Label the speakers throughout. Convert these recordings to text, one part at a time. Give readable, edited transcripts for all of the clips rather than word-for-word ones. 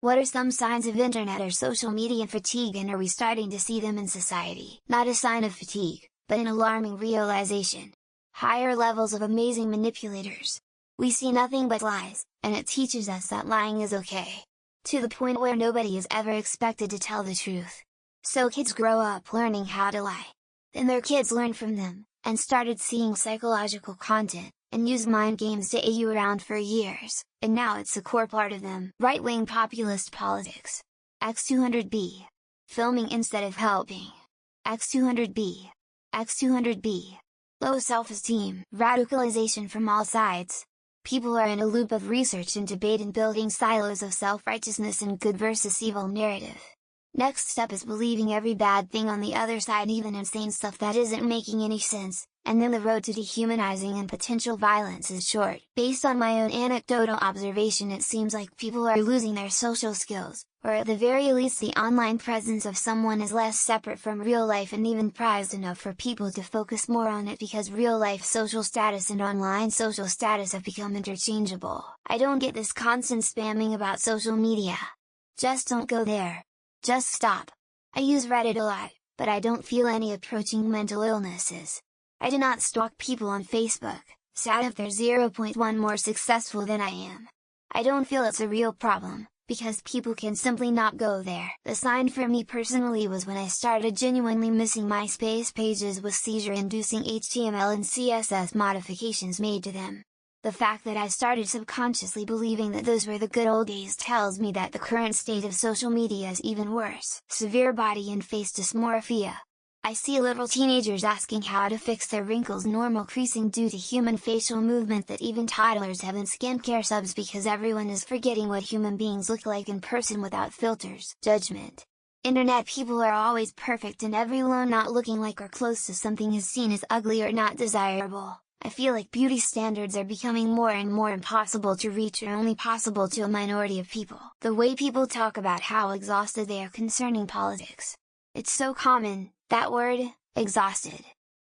Speaker 1: What are some signs of internet or social media fatigue, and are we starting to see them in society? Not a sign of fatigue, but an alarming realization. Higher levels of amazing manipulators. We see nothing but lies, and it teaches us that lying is okay. To the point where nobody is ever expected to tell the truth. So kids grow up learning how to lie. Then their kids learn from them, and started seeing psychological content, and use mind games to AU around for years, and now it's a core part of them. Right-wing populist politics. X200B. Filming instead of helping. X200B. X200B. Low self-esteem. Radicalization from all sides. People are in a loop of research and debate and building silos of self-righteousness and good versus evil narrative. Next step is believing every bad thing on the other side, even insane stuff that isn't making any sense, and then the road to dehumanizing and potential violence is short. Based on my own anecdotal observation, it seems like people are losing their social skills, or at the very least the online presence of someone is less separate from real life and even prized enough for people to focus more on it, because real life social status and online social status have become interchangeable. I don't get this constant spamming about social media. Just don't go there. Just stop. I use Reddit a lot, but I don't feel any approaching mental illnesses. I do not stalk people on Facebook, sad if they're 0.1 more successful than I am. I don't feel it's a real problem, because people can simply not go there. The sign for me personally was when I started genuinely missing MySpace pages with seizure-inducing HTML and CSS modifications made to them. The fact that I started subconsciously believing that those were the good old days tells me that the current state of social media is even worse. Severe body and face dysmorphia. I see little teenagers asking how to fix their wrinkles, normal creasing due to human facial movement, that even toddlers have in skincare subs because everyone is forgetting what human beings look like in person without filters. Judgment. Internet people are always perfect, and everyone not looking like or close to something is seen as ugly or not desirable. I feel like beauty standards are becoming more and more impossible to reach, or only possible to a minority of people. The way people talk about how exhausted they are concerning politics. It's so common, that word, exhausted.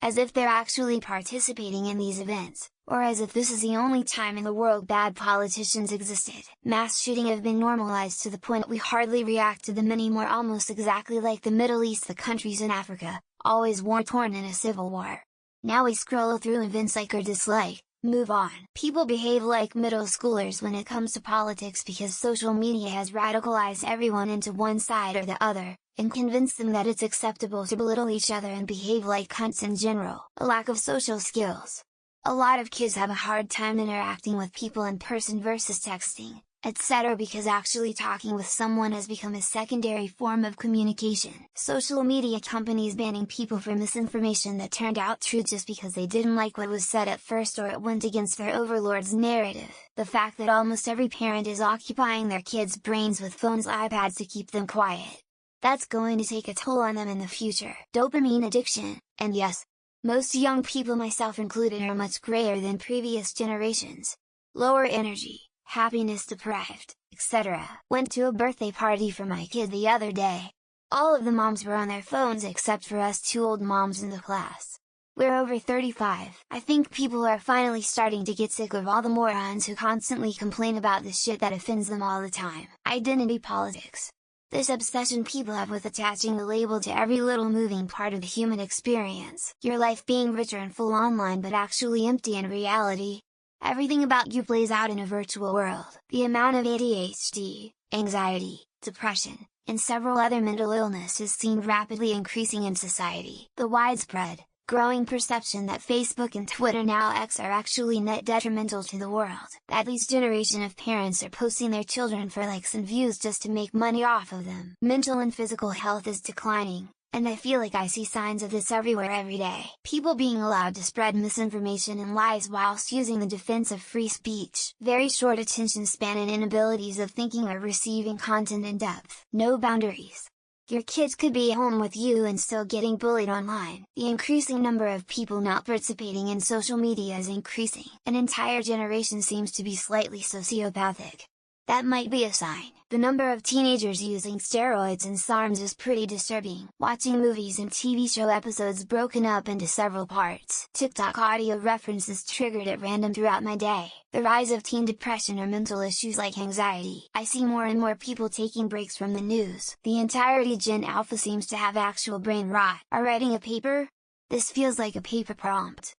Speaker 1: As if they're actually participating in these events, or as if this is the only time in the world bad politicians existed. Mass shooting have been normalized to the point we hardly react to them anymore, almost exactly like the Middle East, the countries in Africa, always war-torn in a civil war. Now we scroll through events like or dislike, move on. People behave like middle schoolers when it comes to politics because social media has radicalized everyone into one side or the other, and convinced them that it's acceptable to belittle each other and behave like cunts in general. A lack of social skills. A lot of kids have a hard time interacting with people in person versus texting, etc., because actually talking with someone has become a secondary form of communication. Social media companies banning people for misinformation that turned out true just because they didn't like what was said at first or it went against their overlord's narrative. The fact that almost every parent is occupying their kids' brains with phones, iPads to keep them quiet. That's going to take a toll on them in the future. Dopamine addiction, and yes, most young people, myself included, are much grayer than previous generations. Lower energy, happiness deprived, etc. Went to a birthday party for my kid the other day. All of the moms were on their phones except for us two old moms in the class. We're over 35. I think people are finally starting to get sick of all the morons who constantly complain about the shit that offends them all the time. Identity politics. This obsession people have with attaching the label to every little moving part of the human experience. Your life being richer and full online but actually empty in reality. Everything about you plays out in a virtual world. The amount of ADHD, anxiety, depression, and several other mental illnesses seen rapidly increasing in society. The widespread, growing perception that Facebook and Twitter, now X, are actually net detrimental to the world. That this generation of parents are posting their children for likes and views just to make money off of them. Mental and physical health is declining, and I feel like I see signs of this everywhere every day. People being allowed to spread misinformation and lies whilst using the defense of free speech. Very short attention span and inabilities of thinking or receiving content in depth. No boundaries. Your kids could be at home with you and still getting bullied online. The increasing number of people not participating in social media is increasing. An entire generation seems to be slightly sociopathic. That might be a sign. The number of teenagers using steroids and SARMs is pretty disturbing. Watching movies and TV show episodes broken up into several parts. TikTok audio references triggered at random throughout my day. The rise of teen depression or mental issues like anxiety. I see more and more people taking breaks from the news. The entirety Gen Alpha seems to have actual brain rot. Are writing a paper? This feels like a paper prompt.